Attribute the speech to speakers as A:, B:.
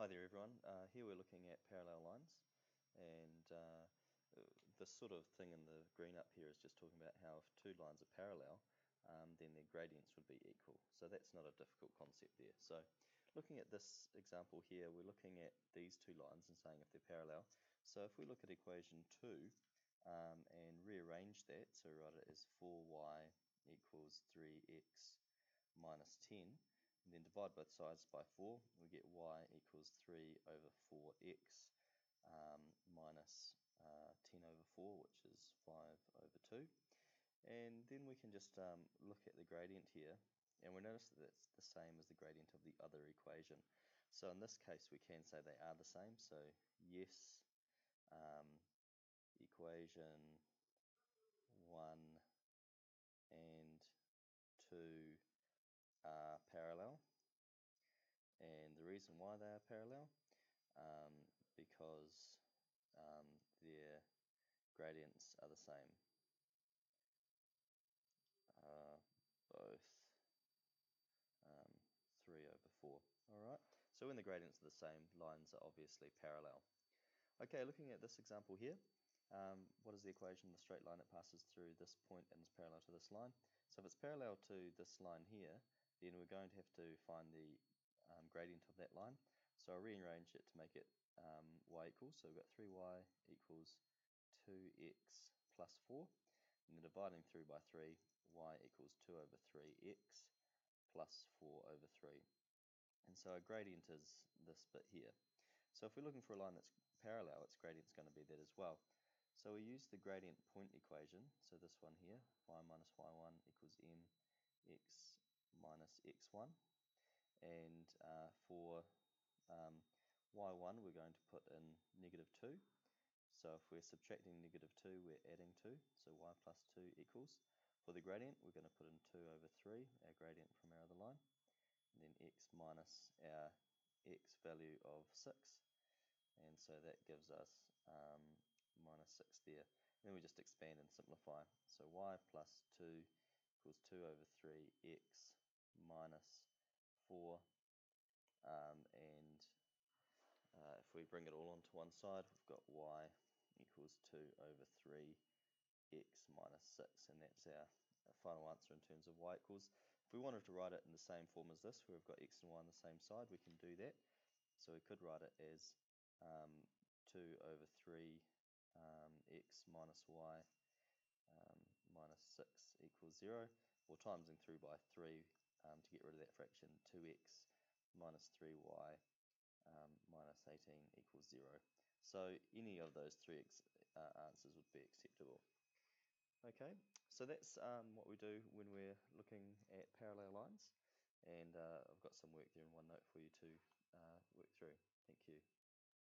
A: Hi there everyone, here we're looking at parallel lines, and this sort of thing in the green up here is just talking about how if two lines are parallel, then their gradients would be equal. So that's not a difficult concept there. So looking at this example here, we're looking at these two lines and saying if they're parallel. So if we look at equation 2 and rearrange that, so write it as 4y equals 3x minus 10, and then divide both sides by 4, we get y equals 3 over 4x minus 10 over 4, which is 5 over 2. And then we can just look at the gradient here, and we notice that it's the same as the gradient of the other equation. So in this case, we can say they are the same. So yes, equation 1 and 2 are parallel. And the reason why they are parallel, because their gradients are the same, both 3 over 4. Alright, so when the gradients are the same, lines are obviously parallel. Okay, looking at this example here, what is the equation of the straight line that passes through this point and is parallel to this line? So if it's parallel to this line here, then we're going to have to find the gradient of that line. So I'll rearrange it to make it y equals, so we've got 3y equals 2x plus 4, and then dividing through by 3, y equals 2 over 3x plus 4 over 3. And so our gradient is this bit here. So if we're looking for a line that's parallel, its gradient's going to be that as well. So we use the gradient point equation, so this one here, y minus y1 equals mx minus x1. And for y1 we're going to put in negative 2. So if we're subtracting negative 2, we're adding 2, so y plus 2 equals. For the gradient, we're going to put in 2 over 3, our gradient from our other line, and then x minus our x value of 6, and so that gives us minus 6 there. Then we just expand and simplify. So y plus 2 equals 2 over 3x minus 4, and if we bring it all onto one side, we've got y equals 2 over 3x minus 6, and that's our final answer in terms of y equals. If we wanted to write it in the same form as this, where we've got x and y on the same side, we can do that. So we could write it as 2 over 3 x minus y minus 6 equals 0, or timesing through by 3 to get rid of that fraction, 2x minus 3y minus 18 equals 0. So any of those three answers would be acceptable. Okay, so that's what we do when we're looking at parallel lines, and I've got some work there in OneNote for you to work through. Thank you.